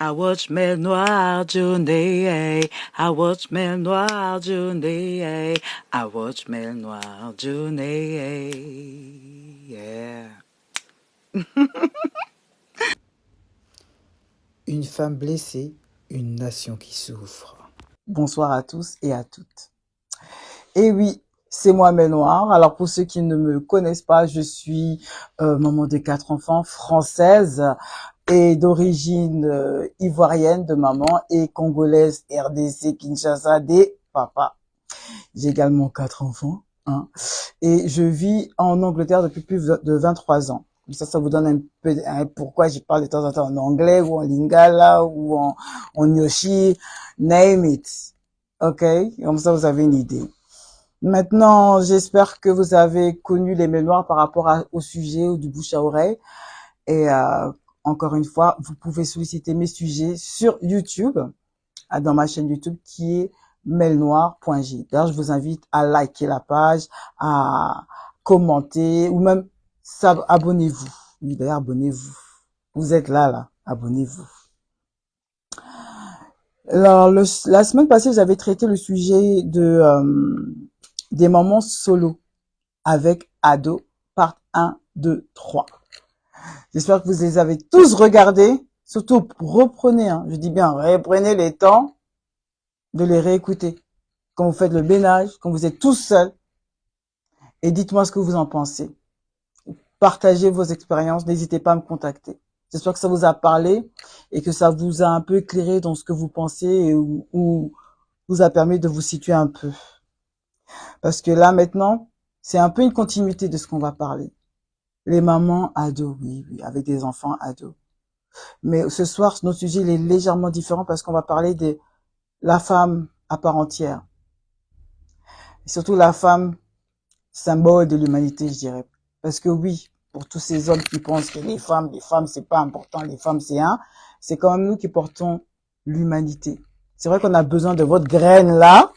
I watch mer noir journée. I watch mer noir journée. I watch mer noir journée. Yeah. Une femme blessée, une nation qui souffre. Bonsoir à tous et à toutes. Et oui, c'est moi Noir. Alors pour ceux qui ne me connaissent pas, je suis maman de 4 enfants, française et d'origine ivoirienne de maman et congolaise RDC Kinshasa des papas. J'ai également 4 enfants. Hein, et je vis en Angleterre depuis plus de 23 ans. Ça vous donne un peu pourquoi je parle de temps en temps en anglais ou en lingala ou en yoshi, name it. Ok, comme ça vous avez une idée. Maintenant, j'espère que vous avez connu les mémoires par rapport au sujet ou du bouche à oreille. Et encore une fois, vous pouvez solliciter mes sujets sur YouTube, dans ma chaîne YouTube qui est melnoir.j. D'ailleurs, je vous invite à liker la page, à commenter ou même abonnez-vous. Oui, d'ailleurs, abonnez-vous. Vous êtes là, abonnez-vous. Alors, la semaine passée, j'avais traité le sujet des mamans solo avec ado, part 1, 2, 3. J'espère que vous les avez tous regardés. Surtout, reprenez, je dis bien, reprenez les temps de les réécouter. Quand vous faites le ménage, quand vous êtes tous seuls. Et dites-moi ce que vous en pensez. Partagez vos expériences, n'hésitez pas à me contacter. J'espère que ça vous a parlé et que ça vous a un peu éclairé dans ce que vous pensez et ou vous a permis de vous situer un peu. Parce que là, maintenant, c'est un peu une continuité de ce qu'on va parler. Les mamans ados, oui, avec des enfants ados. Mais ce soir, notre sujet il est légèrement différent parce qu'on va parler de la femme à part entière. Et surtout la femme symbole de l'humanité, je dirais. Parce que oui, pour tous ces hommes qui pensent que les femmes, c'est pas important, les femmes, c'est quand même nous qui portons l'humanité. C'est vrai qu'on a besoin de votre graine là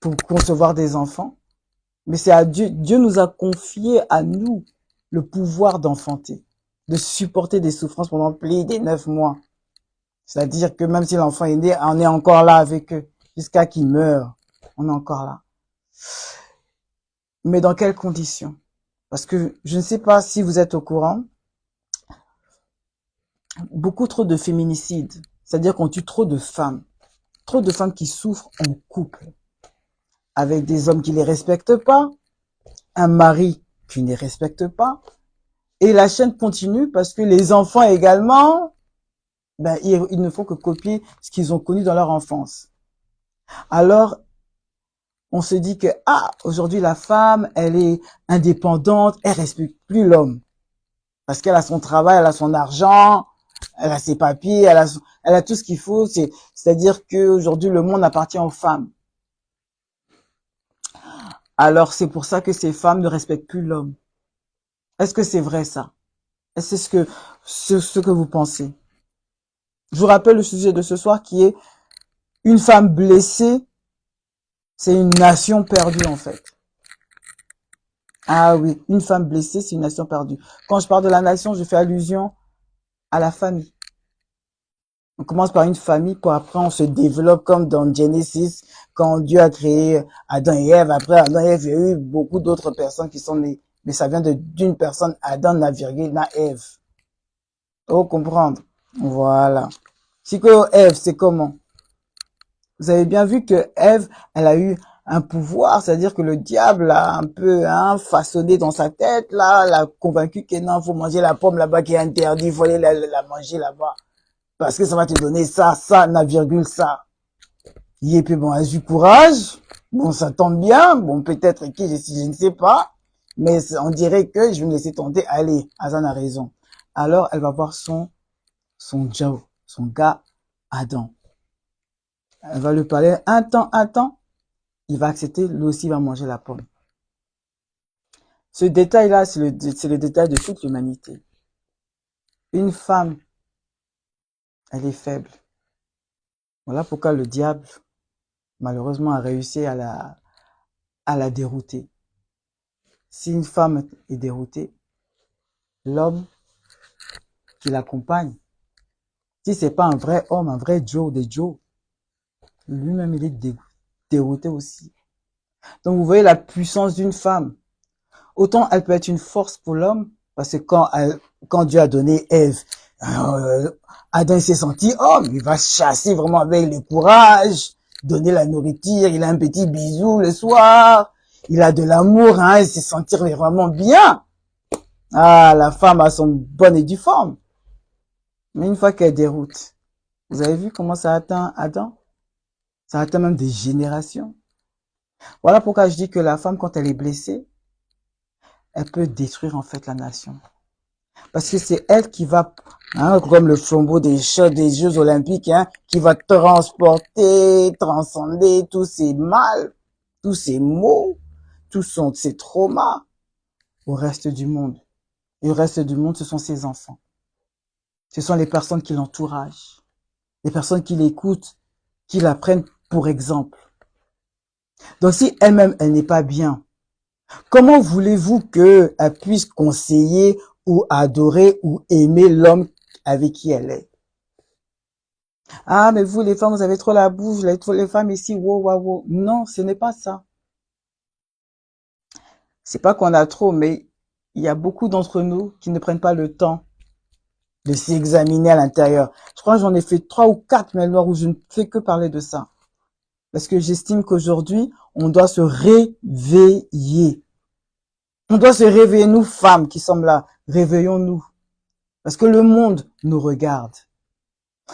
pour concevoir des enfants, mais c'est à Dieu. Dieu nous a confié à nous le pouvoir d'enfanter, de supporter des souffrances pendant plus des 9 mois. C'est-à-dire que même si l'enfant est né, on est encore là avec eux jusqu'à qu'il meure. On est encore là. Mais dans quelles conditions? Parce que je ne sais pas si vous êtes au courant, beaucoup trop de féminicides, c'est-à-dire qu'on tue trop de femmes qui souffrent en couple, avec des hommes qui les respectent pas, un mari qui ne les respecte pas, et la chaîne continue parce que les enfants également, ils ne font que copier ce qu'ils ont connu dans leur enfance. Alors, on se dit que, aujourd'hui la femme, elle est indépendante, elle respecte plus l'homme. Parce qu'elle a son travail, elle a son argent, elle a ses papiers, elle a tout ce qu'il faut. C'est-à-dire que aujourd'hui le monde appartient aux femmes. Alors c'est pour ça que ces femmes ne respectent plus l'homme. Est-ce que c'est vrai ça? Est-ce que ce que vous pensez? Je vous rappelle le sujet de ce soir qui est une femme blessée, c'est une nation perdue en fait. Ah oui, une femme blessée, c'est une nation perdue. Quand je parle de la nation, je fais allusion à la famille. On commence par une famille, pour après on se développe comme dans Genesis, quand Dieu a créé Adam et Ève. Après Adam et Ève, il y a eu beaucoup d'autres personnes qui sont nées. Mais ça vient d'une personne, Adam, la virgule, na Ève. Faut comprendre. Voilà. Si que Ève, c'est comment? Vous avez bien vu que Ève, elle a eu un pouvoir, c'est-à-dire que le diable a un peu façonné dans sa tête, là, l'a convaincu que non, faut manger la pomme là-bas qui est interdit, il faut aller la manger là-bas. Parce que ça va te donner ça, na virgule, ça. Et puis bon, elle a eu courage. Bon, ça tombe bien. Bon, peut-être que je ne sais pas. Mais on dirait que je vais me laisser tenter. Allez, Hazan a raison. Alors, elle va voir son Joe, son gars, Adam. Elle va lui parler un temps. Il va accepter, lui aussi, il va manger la pomme. Ce détail-là, c'est le détail de toute l'humanité. Une femme, elle est faible. Voilà pourquoi le diable, malheureusement, a réussi à la dérouter. Si une femme est déroutée, l'homme qui l'accompagne Si c'est pas un vrai homme, un vrai Joe des Joe, lui-même, il est dérouté aussi. Donc, vous voyez la puissance d'une femme. Autant elle peut être une force pour l'homme, parce que quand Dieu a donné Ève, euh, Adam s'est senti homme, il va chasser vraiment avec le courage, donner la nourriture, il a un petit bisou le soir, il a de l'amour, hein, il s'est sentir vraiment bien. Ah, la femme a son bonne et due forme. Mais une fois qu'elle déroute, vous avez vu comment ça atteint Adam? Ça atteint même des générations. Voilà pourquoi je dis que la femme, quand elle est blessée, elle peut détruire en fait la nation. Parce que c'est elle qui va, hein, comme le flambeau des Jeux Olympiques, hein, qui va transporter, transcender tous ces mal, tous ces maux, ces traumas au reste du monde. Et le reste du monde, ce sont ses enfants. Ce sont les personnes qui l'entourent, les personnes qui l'écoutent, qui la prennent pour exemple. Donc si elle-même, elle n'est pas bien, comment voulez-vous qu'elle puisse conseiller ou adorer ou aimer l'homme avec qui elle est? Ah, mais vous, les femmes, vous avez trop la bouche, les femmes ici, wow, wow, wow. Non, ce n'est pas ça. C'est pas qu'on a trop, mais il y a beaucoup d'entre nous qui ne prennent pas le temps de s'examiner à l'intérieur. Je crois que j'en ai fait 3 ou 4 mails noirs où je ne fais que parler de ça. Parce que j'estime qu'aujourd'hui, on doit se réveiller. On doit se réveiller, nous femmes qui sommes là. Réveillons-nous. Parce que le monde nous regarde.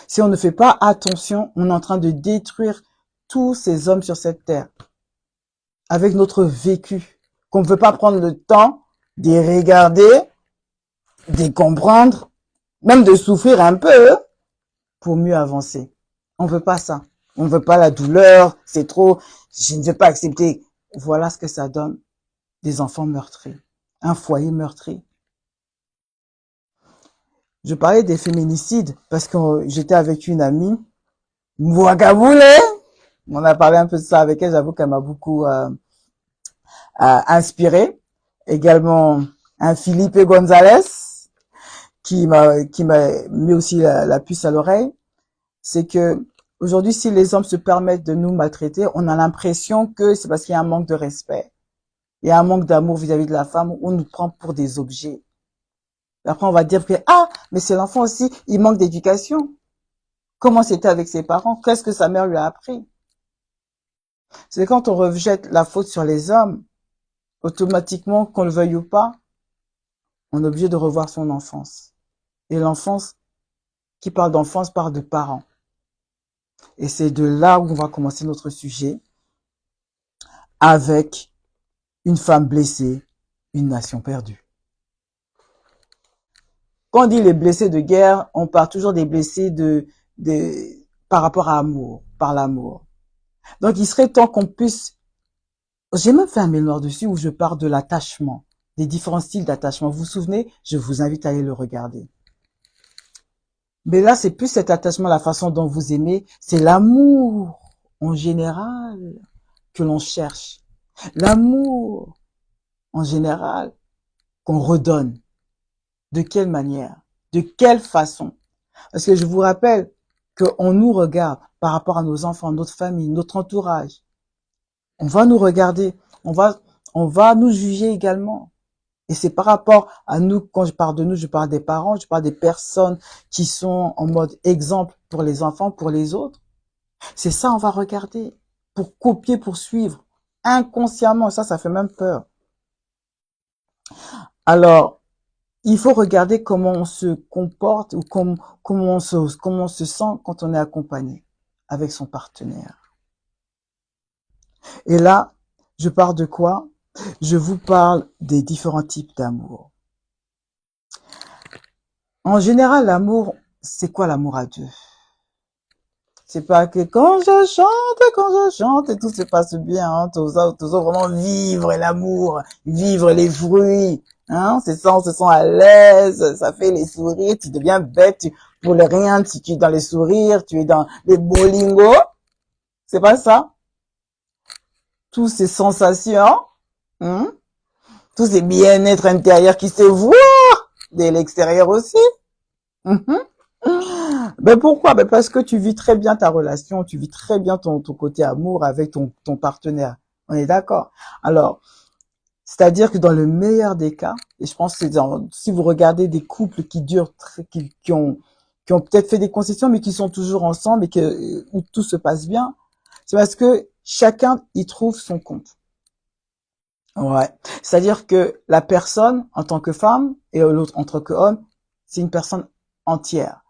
Si on ne fait pas attention, on est en train de détruire tous ces hommes sur cette terre. Avec notre vécu. Qu'on ne veut pas prendre le temps de regarder, de comprendre, même de souffrir un peu pour mieux avancer. On veut pas ça. On veut pas la douleur, c'est trop, je ne veux pas accepter. Voilà ce que ça donne. Des enfants meurtris. Un foyer meurtri. Je parlais des féminicides parce que j'étais avec une amie, Mouakaboulé. On a parlé un peu de ça avec elle, j'avoue qu'elle m'a beaucoup inspiré. Également un Philippe Gonzalez qui m'a mis aussi la puce à l'oreille. C'est que aujourd'hui, si les hommes se permettent de nous maltraiter, on a l'impression que c'est parce qu'il y a un manque de respect. Il y a un manque d'amour vis-à-vis de la femme, où on nous prend pour des objets. Après, on va dire que, ah, mais c'est l'enfant aussi, il manque d'éducation. Comment c'était avec ses parents? Qu'est-ce que sa mère lui a appris? C'est quand on rejette la faute sur les hommes, automatiquement, qu'on le veuille ou pas, on est obligé de revoir son enfance. Et l'enfance, qui parle d'enfance, parle de parents. Et c'est de là où on va commencer notre sujet, avec une femme blessée, une nation perdue. Quand on dit les blessés de guerre, on parle toujours des blessés par rapport à amour, par l'amour. Donc, il serait temps qu'on puisse, j'ai même fait un mémoire dessus où je parle de l'attachement, des différents styles d'attachement. Vous vous souvenez? Je vous invite à aller le regarder. Mais là, c'est plus cet attachement, la façon dont vous aimez, c'est l'amour en général que l'on cherche. L'amour en général qu'on redonne. De quelle manière? De quelle façon? Parce que je vous rappelle qu'on nous regarde par rapport à nos enfants, notre famille, notre entourage. On va nous regarder, on va nous juger également. Et c'est par rapport à nous, quand je parle de nous, je parle des parents, je parle des personnes qui sont en mode exemple pour les enfants, pour les autres. C'est ça, on va regarder pour copier, pour suivre inconsciemment. Ça fait même peur. Alors, il faut regarder comment on se comporte ou comment on se sent quand on est accompagné avec son partenaire. Et là, je parle de quoi? Je vous parle des différents types d'amour. En général, l'amour, c'est quoi l'amour à Dieu? C'est pas que quand je chante, et tout se passe bien, hein, tout ça, vraiment vivre l'amour, vivre les fruits, hein, c'est ça, on se sent à l'aise, ça fait les sourires, tu deviens bête, pour le rien, si tu es dans les sourires, tu es dans les bolingo, c'est pas ça? Toutes ces sensations, hein, tous ces bien-être intérieurs qui se voient de l'extérieur aussi. Ben pourquoi? Ben parce que tu vis très bien ta relation, tu vis très bien ton côté amour avec ton partenaire. On est d'accord? Alors, c'est-à-dire que dans le meilleur des cas, et je pense que si vous regardez des couples qui durent, qui ont peut-être fait des concessions, mais qui sont toujours ensemble et où tout se passe bien, c'est parce que chacun y trouve son compte. Ouais. C'est-à-dire que la personne, en tant que femme, et l'autre en tant qu'homme, c'est une personne entière.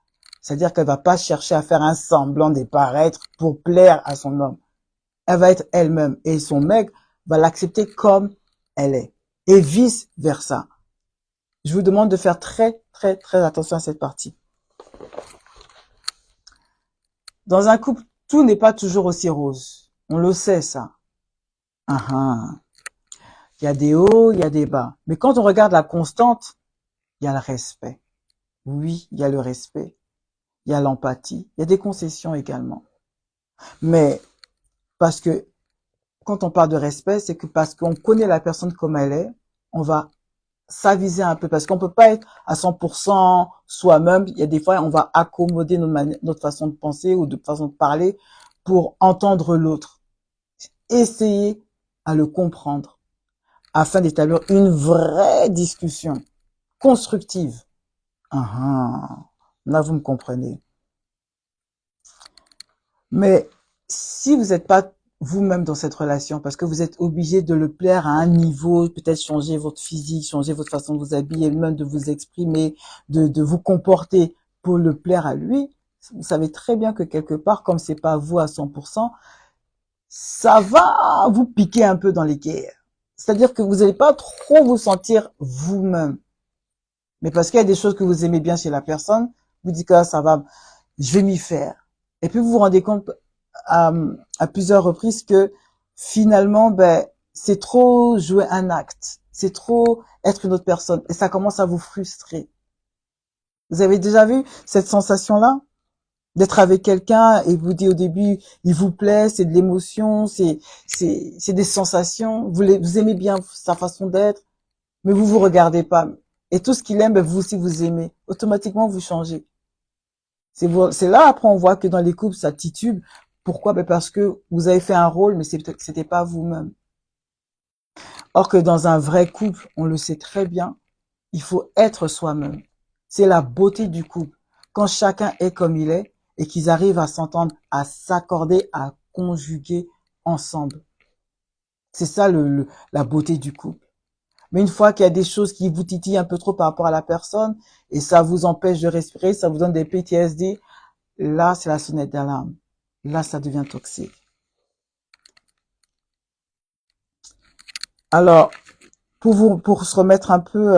C'est-à-dire qu'elle va pas chercher à faire un semblant de paraître pour plaire à son homme. Elle va être elle-même. Et son mec va l'accepter comme elle est. Et vice versa. Je vous demande de faire très, très, très attention à cette partie. Dans un couple, tout n'est pas toujours aussi rose. On le sait, ça. Ah, ah. Il y a des hauts, il y a des bas. Mais quand on regarde la constante, il y a le respect. Oui, il y a le respect. Il y a l'empathie. Il y a des concessions également. Mais parce que quand on parle de respect, c'est que parce qu'on connaît la personne comme elle est, on va s'aviser un peu parce qu'on peut pas être à 100% soi-même. Il y a des fois, on va accommoder notre façon de penser ou de façon de parler pour entendre l'autre. Essayer à le comprendre afin d'établir une vraie discussion constructive. Là, vous me comprenez. Mais si vous n'êtes pas vous-même dans cette relation, parce que vous êtes obligé de le plaire à un niveau, peut-être changer votre physique, changer votre façon de vous habiller, même de vous exprimer, de vous comporter pour le plaire à lui, vous savez très bien que quelque part, comme c'est pas vous à 100%, ça va vous piquer un peu dans les guerres. C'est-à-dire que vous n'allez pas trop vous sentir vous-même. Mais parce qu'il y a des choses que vous aimez bien chez la personne, vous dites que ah, ça va, je vais m'y faire. Et puis vous vous rendez compte à, à plusieurs reprises que finalement, ben, c'est trop jouer un acte, c'est trop être une autre personne, et ça commence à vous frustrer. Vous avez déjà vu cette sensation-là d'être avec quelqu'un et vous dites au début, il vous plaît, c'est de l'émotion, c'est des sensations, vous aimez bien sa façon d'être, mais vous vous regardez pas. Et tout ce qu'il aime, ben, vous aussi vous aimez. Automatiquement, vous changez. C'est là, après, on voit que dans les couples, ça titube. Pourquoi? Ben parce que vous avez fait un rôle, mais c'était pas vous-même. Or que dans un vrai couple, on le sait très bien, il faut être soi-même. C'est la beauté du couple. Quand chacun est comme il est et qu'ils arrivent à s'entendre, à s'accorder, à conjuguer ensemble. C'est ça la beauté du couple. Mais une fois qu'il y a des choses qui vous titillent un peu trop par rapport à la personne et ça vous empêche de respirer, ça vous donne des PTSD, là, c'est la sonnette d'alarme. Là, ça devient toxique. Alors, pour se remettre un peu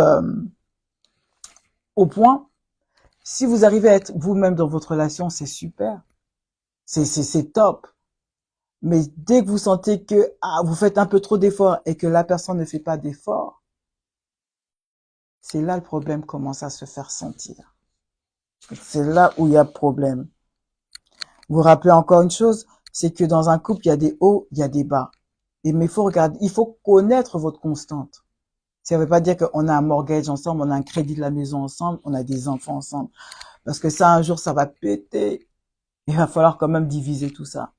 au point, si vous arrivez à être vous-même dans votre relation, c'est super. C'est top. Mais dès que vous sentez que vous faites un peu trop d'efforts et que la personne ne fait pas d'efforts, c'est là le problème commence à se faire sentir. C'est là où il y a problème. Vous vous rappelez encore une chose, c'est que dans un couple, il y a des hauts, il y a des bas. Et mais il faut connaître votre constante. Ça ne veut pas dire qu'on a un mortgage ensemble, on a un crédit de la maison ensemble, on a des enfants ensemble. Parce que ça, un jour, ça va péter. Il va falloir quand même diviser tout ça.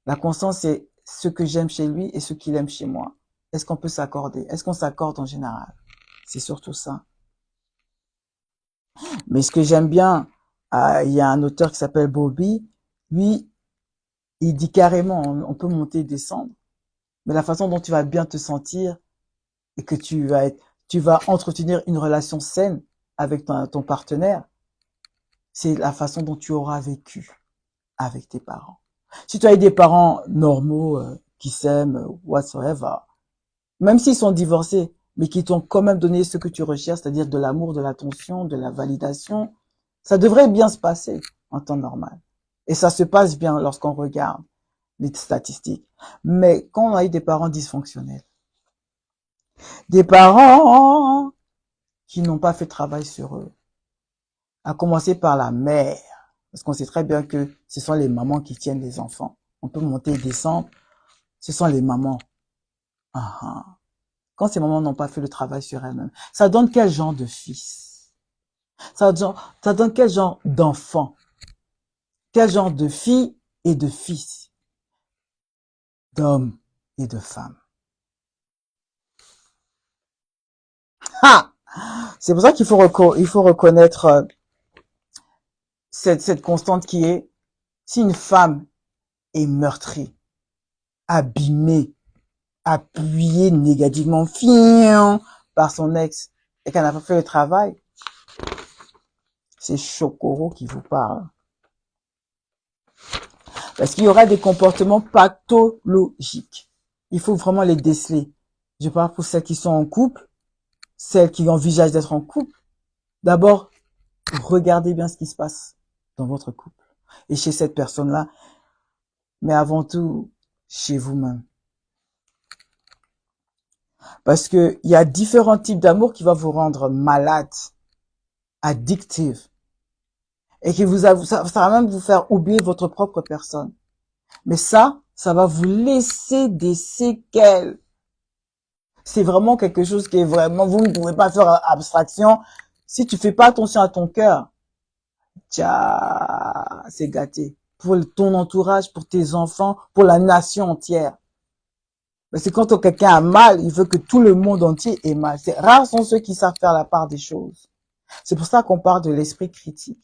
La constance, c'est ce que j'aime chez lui et ce qu'il aime chez moi. Est-ce qu'on peut s'accorder? Est-ce qu'on s'accorde en général? C'est surtout ça. Mais ce que j'aime bien, il y a un auteur qui s'appelle Bobby. Lui, il dit carrément, on peut monter et descendre. Mais la façon dont tu vas bien te sentir et que tu vas entretenir une relation saine avec ton partenaire, c'est la façon dont tu auras vécu avec tes parents. Si tu as des parents normaux qui s'aiment, whatsoever, même s'ils sont divorcés, mais qui t'ont quand même donné ce que tu recherches, c'est-à-dire de l'amour, de l'attention, de la validation, ça devrait bien se passer en temps normal. Et ça se passe bien lorsqu'on regarde les statistiques. Mais quand on a eu des parents dysfonctionnels, des parents qui n'ont pas fait de travail sur eux, à commencer par la mère, parce qu'on sait très bien que ce sont les mamans qui tiennent les enfants. On peut monter et descendre, ce sont les mamans. Ah, ah. Quand ces mamans n'ont pas fait le travail sur elles-mêmes, ça donne quel genre de fils? Ça donne quel genre d'enfant? Quel genre de fille et de fils? D'hommes et de femmes. Ah! C'est pour ça il faut reconnaître cette constante qui est, si une femme est meurtrie, abîmée, appuyée négativement par son ex et qu'elle n'a pas fait le travail, c'est Chokoro qui vous parle. Parce qu'il y aura des comportements pathologiques. Il faut vraiment les déceler. Je parle pour celles qui sont en couple, celles qui envisagent d'être en couple. D'abord, regardez bien ce qui se passe dans votre couple et chez cette personne-là, mais avant tout, chez vous-même. Parce que il y a différents types d'amour qui vont vous rendre malade, addictive, et qui ça va même vous faire oublier votre propre personne. Mais ça va vous laisser des séquelles. C'est vraiment quelque chose qui est vraiment, vous ne pouvez pas faire abstraction. Si tu fais pas attention à ton cœur, tcha, c'est gâté. Pour ton entourage, pour tes enfants, pour la nation entière. Mais c'est quand quelqu'un a mal, il veut que tout le monde entier ait mal. C'est rares sont ceux qui savent faire la part des choses. C'est pour ça qu'on parle de l'esprit critique.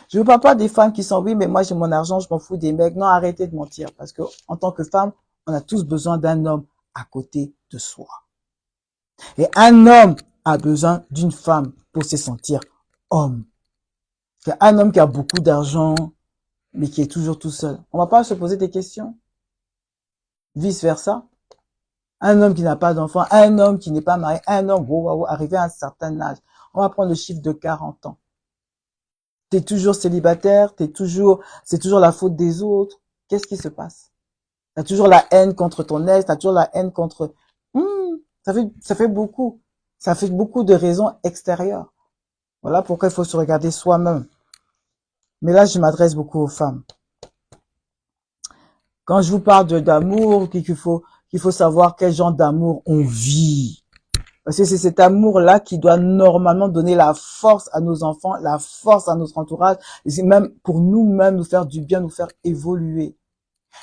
Je ne parle pas des femmes qui sont, oui, mais moi j'ai mon argent, je m'en fous des mecs. Non, arrêtez de mentir. Parce que en tant que femme, on a tous besoin d'un homme à côté de soi. Et un homme a besoin d'une femme pour se sentir homme. C'est un homme qui a beaucoup d'argent, mais qui est toujours tout seul. On va pas se poser des questions. Vice versa. Un homme qui n'a pas d'enfant, un homme qui n'est pas marié, un homme, arrivé à un certain âge. On va prendre le chiffre de 40 ans. T'es toujours célibataire, c'est toujours la faute des autres. Qu'est-ce qui se passe? T'as toujours la haine contre ton ex, t'as toujours la haine contre, ça fait beaucoup. Ça fait beaucoup de raisons extérieures. Voilà pourquoi il faut se regarder soi-même. Mais là, je m'adresse beaucoup aux femmes. Quand je vous parle d'amour, qu'il faut savoir quel genre d'amour on vit. Parce que c'est cet amour-là qui doit normalement donner la force à nos enfants, la force à notre entourage, et même pour nous-mêmes nous faire du bien, nous faire évoluer.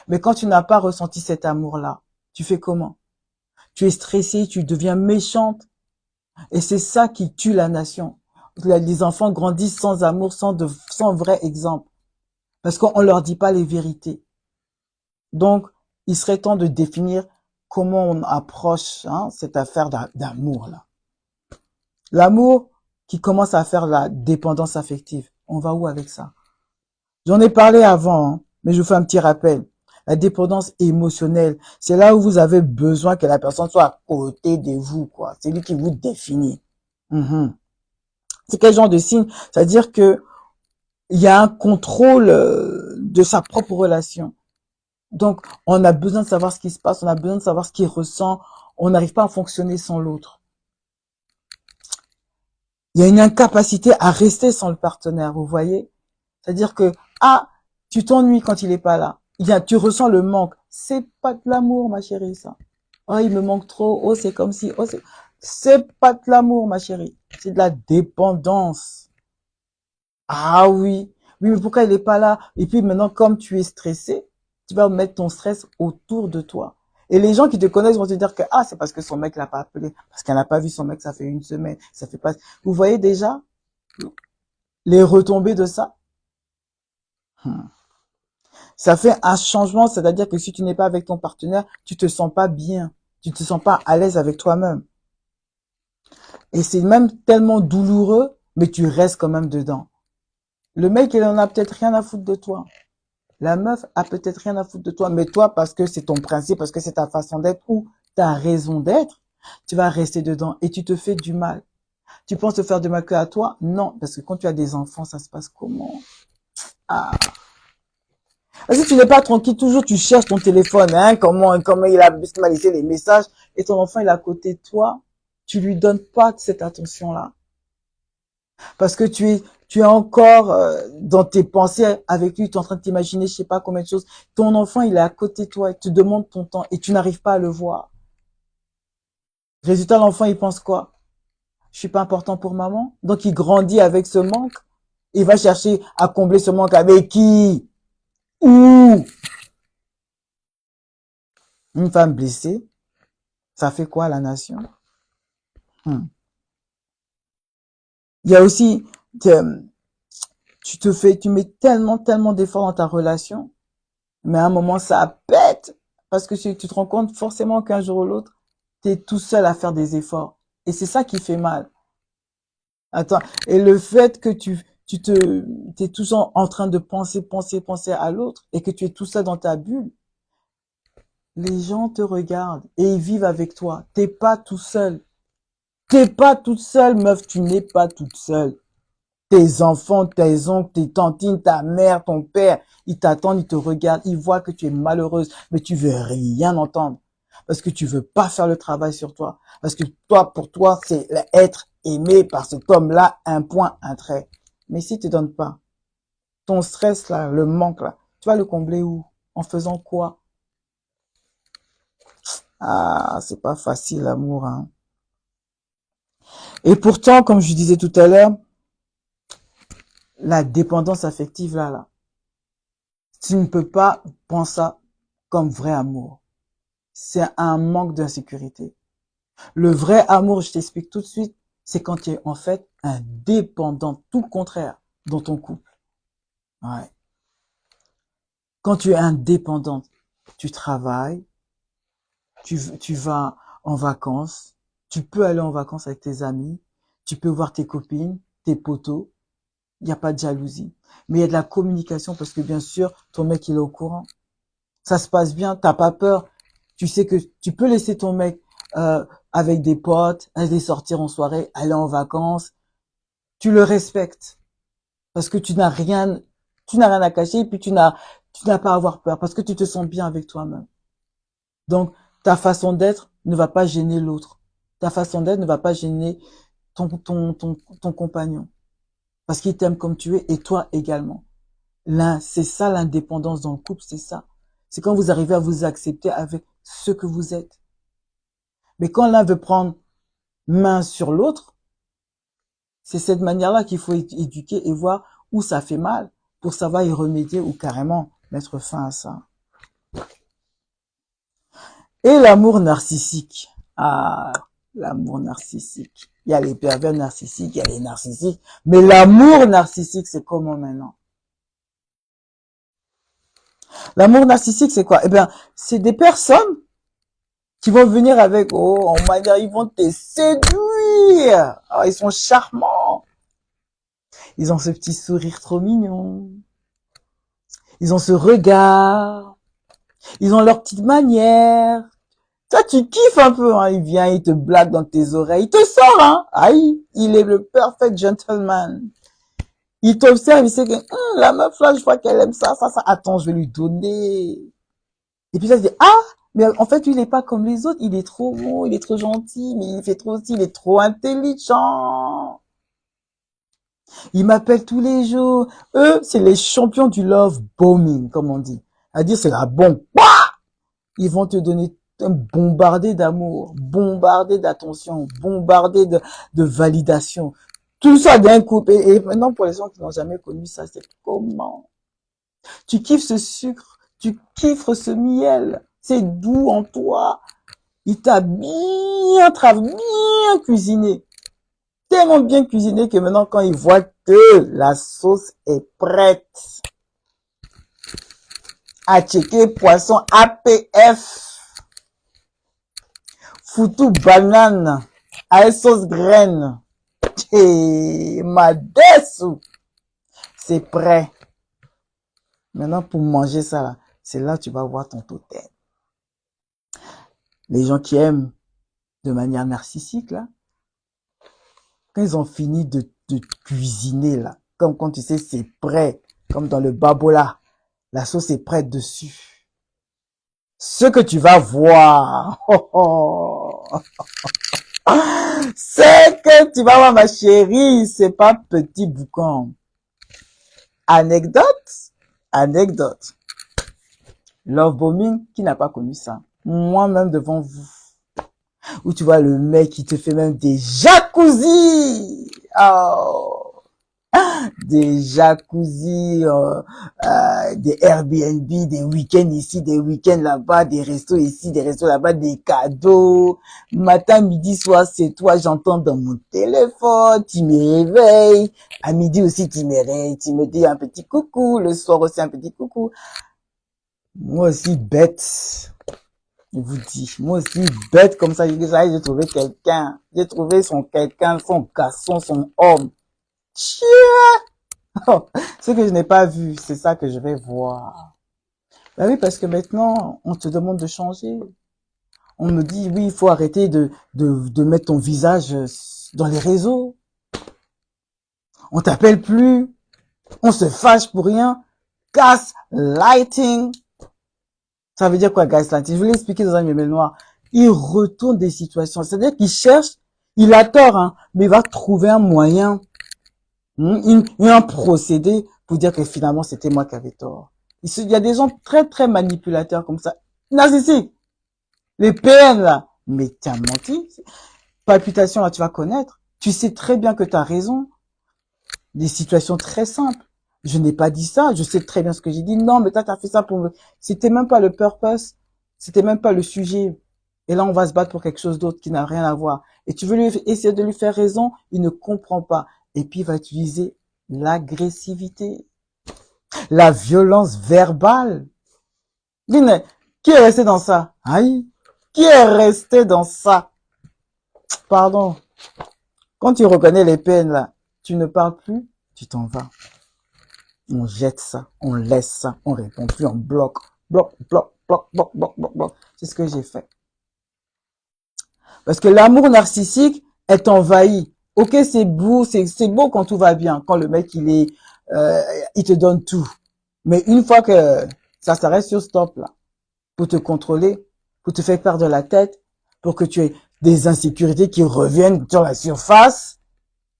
Mais quand tu n'as pas ressenti cet amour-là, tu fais comment? Tu es stressé, tu deviens méchante. Et c'est ça qui tue la nation. Les enfants grandissent sans amour, sans vrai exemple. Parce qu'on leur dit pas les vérités. Donc, il serait temps de définir comment on approche cette affaire d'amour là. L'amour qui commence à faire la dépendance affective. On va où avec ça? J'en ai parlé avant, mais je vous fais un petit rappel. La dépendance émotionnelle, c'est là où vous avez besoin que la personne soit à côté de vous, quoi. C'est lui qui vous définit. C'est quel genre de signe? C'est-à-dire que il y a un contrôle de sa propre relation. Donc, on a besoin de savoir ce qui se passe, on a besoin de savoir ce qu'il ressent. On n'arrive pas à fonctionner sans l'autre. Il y a une incapacité à rester sans le partenaire, vous voyez? C'est-à-dire que, tu t'ennuies quand il est pas là. Tu ressens le manque. C'est pas de l'amour, ma chérie, ça. Oh, il me manque trop. Oh, c'est comme si, c'est pas de l'amour, ma chérie. C'est de la dépendance. Ah oui. Oui, mais pourquoi il est pas là? Et puis maintenant, comme tu es stressé, tu vas mettre ton stress autour de toi. Et les gens qui te connaissent vont te dire que, c'est parce que son mec l'a pas appelé. Parce qu'elle n'a pas vu son mec, ça fait une semaine. Ça fait pas, vous voyez déjà les retombées de ça? Ça fait un changement, c'est-à-dire que si tu n'es pas avec ton partenaire, tu te sens pas bien. Tu te sens pas à l'aise avec toi-même. Et c'est même tellement douloureux, mais tu restes quand même dedans. Le mec, il en a peut-être rien à foutre de toi. La meuf a peut-être rien à foutre de toi, mais toi, parce que c'est ton principe, parce que c'est ta façon d'être ou ta raison d'être, tu vas rester dedans et tu te fais du mal. Tu penses te faire du mal que à toi? Non, parce que quand tu as des enfants, ça se passe comment? Si tu n'es pas tranquille, toujours tu cherches ton téléphone, comment il a laissé les messages, et ton enfant il est à côté de toi, tu lui donnes pas cette attention-là. Parce que tu es encore dans tes pensées avec lui, tu es en train de t'imaginer je sais pas combien de choses. Ton enfant il est à côté de toi, il te demande ton temps et tu n'arrives pas à le voir. Résultat, l'enfant il pense quoi? Je suis pas important pour maman. Donc, il grandit avec ce manque. Il va chercher à combler ce manque avec qui? Où? Une femme blessée, ça fait quoi à la nation? Hmm. Il y a aussi, tu mets tellement d'efforts dans ta relation, mais à un moment, ça pète. Parce que tu te rends compte forcément qu'un jour ou l'autre, tu es tout seul à faire des efforts. Et c'est ça qui fait mal. Attends, et le fait que t'es toujours en train de penser à l'autre et que tu es tout seul dans ta bulle, les gens te regardent et ils vivent avec toi. T'es pas tout seul. T'es pas toute seule, meuf, tu n'es pas toute seule. Tes enfants, tes oncles, tes tantines, ta mère, ton père, ils t'attendent, ils te regardent, ils voient que tu es malheureuse, mais tu veux rien entendre. Parce que tu veux pas faire le travail sur toi. Parce que toi, pour toi, c'est être aimé par cet homme-là, un point, un trait. Mais si tu donnes pas, ton stress là, le manque là, tu vas le combler où? En faisant quoi? Ah, c'est pas facile, l'amour, hein. Et pourtant, comme je disais tout à l'heure, la dépendance affective là, tu ne peux pas penser ça comme vrai amour. C'est un manque d'insécurité. Le vrai amour, je t'explique tout de suite, c'est quand tu es en fait un dépendant, tout le contraire, dans ton couple. Ouais. Quand tu es indépendante, tu travailles, tu vas en vacances, tu peux aller en vacances avec tes amis, tu peux voir tes copines, tes potos, il n'y a pas de jalousie. Mais il y a de la communication parce que bien sûr, ton mec, il est au courant. Ça se passe bien, t'as pas peur. Tu sais que tu peux laisser ton mec avec des potes, aller sortir en soirée, aller en vacances. Tu le respectes parce que tu n'as rien à cacher et puis tu n'as pas à avoir peur parce que tu te sens bien avec toi-même. Donc ta façon d'être ne va pas gêner l'autre. Ta façon d'être ne va pas gêner ton compagnon parce qu'il t'aime comme tu es et toi également. Là, c'est ça l'indépendance dans le couple, c'est ça. C'est quand vous arrivez à vous accepter avec ce que vous êtes. Mais quand l'un veut prendre main sur l'autre, c'est cette manière-là qu'il faut éduquer et voir où ça fait mal pour savoir y remédier ou carrément mettre fin à ça. Et l'amour narcissique. Ah, l'amour narcissique. Il y a les pervers narcissiques, il y a les narcissiques. Mais l'amour narcissique, c'est comment maintenant? L'amour narcissique, c'est quoi? Eh bien, c'est des personnes qui vont venir avec, oh, en manière, ils vont te séduire. Oh, ils sont charmants. Ils ont ce petit sourire trop mignon. Ils ont ce regard. Ils ont leur petite manière. Toi, tu kiffes un peu, hein. Il vient, il te blague dans tes oreilles. Il te sort, hein. Aïe, il est le perfect gentleman. Il t'observe, il sait que, la meuf là, je vois qu'elle aime ça. Attends, je vais lui donner. Et puis ça, se dit, ah, mais en fait, lui, il est pas comme les autres. Il est trop beau, il est trop gentil, mais il fait trop aussi, il est trop intelligent. Il m'appelle tous les jours. Eux, c'est les champions du love bombing, comme on dit. À dire, c'est la bombe. Ils vont te donner un bombardé d'amour, bombardé d'attention, bombardé de validation. Tout ça d'un coup. Et maintenant, pour les gens qui n'ont jamais connu ça, c'est comment? Tu kiffes ce sucre, tu kiffes ce miel. C'est doux en toi. Il t'a bien cuisiné. Tellement bien cuisiné que maintenant, quand il voit que la sauce est prête à checker poisson APF, foutu banane, à sauce graine, et madessou, c'est prêt. Maintenant, pour manger ça, là, c'est là que tu vas voir ton totem. Les gens qui aiment de manière narcissique, là, quand ils ont fini de cuisiner, là, comme quand tu sais, c'est prêt, comme dans le babola, la sauce est prête dessus. Ce que tu vas voir, c'est que tu vas voir, ma chérie, c'est pas petit boucan. Anecdote. Love bombing, qui n'a pas connu ça? Moi-même devant vous. Où tu vois le mec qui te fait même des jacuzzi. Oh, des jacuzzi, des Airbnb, des week-ends ici, des week-ends là-bas, des restos ici, des restos là-bas, des cadeaux. Matin, midi, soir, c'est toi, j'entends dans mon téléphone, tu me réveilles. À midi aussi, tu me réveilles, tu me dis un petit coucou, le soir aussi un petit coucou. Moi aussi, bête. Je vous dis, moi aussi, bête comme ça, j'ai trouvé quelqu'un. J'ai trouvé son quelqu'un, son garçon, son homme. Chien! Ce que je n'ai pas vu, c'est ça que je vais voir. Bah oui, parce que maintenant, on te demande de changer. On me dit, oui, il faut arrêter de mettre ton visage dans les réseaux. On t'appelle plus. On se fâche pour rien. Gaslighting. Ça veut dire quoi, gaslighting? Je voulais expliquer dans un email noir. Il retourne des situations. C'est-à-dire qu'il cherche, il a tort, hein, mais il va trouver un moyen, un procédé pour dire que finalement, c'était moi qui avais tort. Il y a des gens très, très manipulateurs comme ça. Narcissiques. Les PN, là. Mais t'as menti. Palpitation, là, tu vas connaître. Tu sais très bien que tu as raison. Des situations très simples. Je n'ai pas dit ça. Je sais très bien ce que j'ai dit. Non, mais toi, t'as fait ça pour me... C'était même pas le purpose. C'était même pas le sujet. Et là, on va se battre pour quelque chose d'autre qui n'a rien à voir. Et tu veux lui essayer de lui faire raison. Il ne comprend pas. Et puis, il va utiliser l'agressivité. La violence verbale. Dis-moi, qui est resté dans ça? Aïe. Qui est resté dans ça? Pardon. Quand tu reconnais les peines, là, tu ne parles plus, tu t'en vas. On jette ça, on laisse ça, on répond plus, on bloque. Bloc, bloc, bloc, bloc, bloc, bloc, bloc. C'est ce que j'ai fait. Parce que l'amour narcissique est envahi. Ok, c'est beau, c'est beau quand tout va bien, quand le mec il te donne tout. Mais une fois que ça s'arrête sur stop là, pour te contrôler, pour te faire perdre la tête, pour que tu aies des insécurités qui reviennent sur la surface,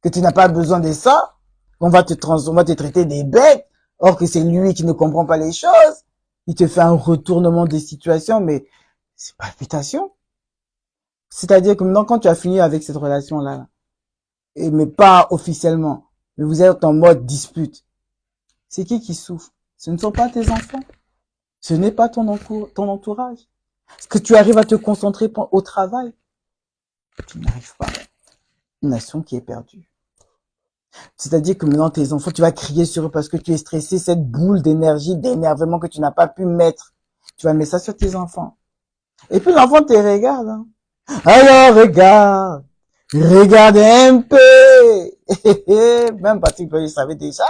que tu n'as pas besoin de ça, on va te traiter des bêtes, or que c'est lui qui ne comprend pas les choses. Il te fait un retournement des situations, mais c'est palpitation. C'est-à-dire que maintenant, quand tu as fini avec cette relation-là, mais pas officiellement, mais vous êtes en mode dispute, c'est qui souffre? Ce ne sont pas tes enfants. Ce n'est pas ton entourage. Est-ce que tu arrives à te concentrer au travail? Tu n'arrives pas. Une nation qui est perdue. C'est-à-dire que maintenant, tes enfants, tu vas crier sur eux parce que tu es stressé, cette boule d'énergie, d'énervement que tu n'as pas pu mettre. Tu vas mettre ça sur tes enfants. Et puis l'enfant te regarde. Hein. Alors regarde, regarde un peu. Même Patrick Boy, il savait déjà.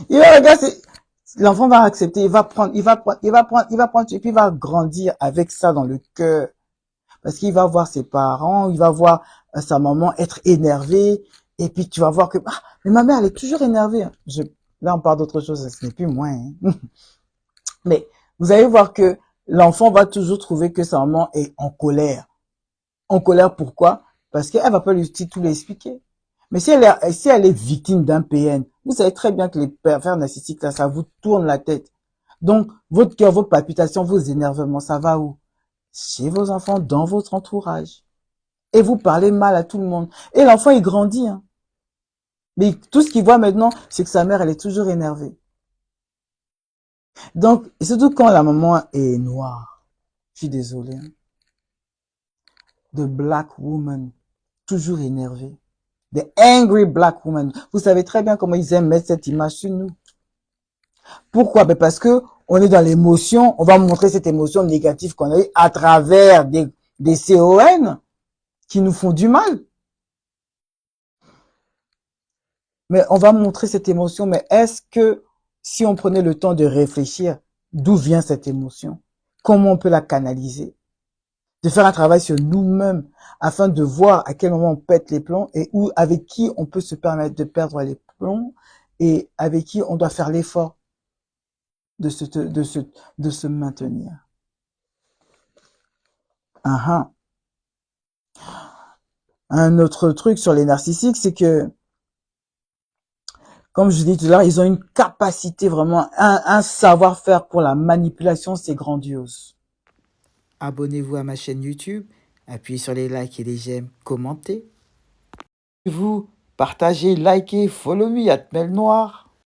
Il va regarder, l'enfant va accepter, il va prendre, et puis il va grandir avec ça dans le cœur. Parce qu'il va voir ses parents, il va voir sa maman être énervée, et puis tu vas voir que, ah, mais ma mère, elle est toujours énervée. Là, on parle d'autre chose, ce n'est plus moi. Hein. Mais vous allez voir que l'enfant va toujours trouver que sa maman est en colère. En colère, pourquoi? Parce qu'elle va pas tout l'expliquer. Mais si elle est victime d'un PN, vous savez très bien que les pervers narcissiques, là, ça vous tourne la tête. Donc, votre cœur, vos palpitations, vos énervements, ça va où? Chez vos enfants, dans votre entourage. Et vous parlez mal à tout le monde. Et l'enfant, il grandit. Hein. Mais tout ce qu'il voit maintenant, c'est que sa mère, elle est toujours énervée. Donc, et surtout quand la maman est noire. Je suis désolée. Hein. The black woman, toujours énervée. The angry black woman. Vous savez très bien comment ils aiment mettre cette image sur nous. Pourquoi? Ben parce que on est dans l'émotion, on va montrer cette émotion négative qu'on a eue à travers des CON qui nous font du mal. Mais on va montrer cette émotion, mais est-ce que si on prenait le temps de réfléchir, d'où vient cette émotion? Comment on peut la canaliser? De faire un travail sur nous-mêmes afin de voir à quel moment on pète les plombs et où, avec qui on peut se permettre de perdre les plombs et avec qui on doit faire l'effort de se maintenir. Un autre truc sur les narcissiques, c'est que, comme je dis tout à l'heure, ils ont une capacité vraiment, un savoir-faire pour la manipulation, c'est grandiose. Abonnez-vous à ma chaîne YouTube, Appuyez sur les likes et les j'aime, commentez. Vous, partagez, likez, follow me, @melnoir.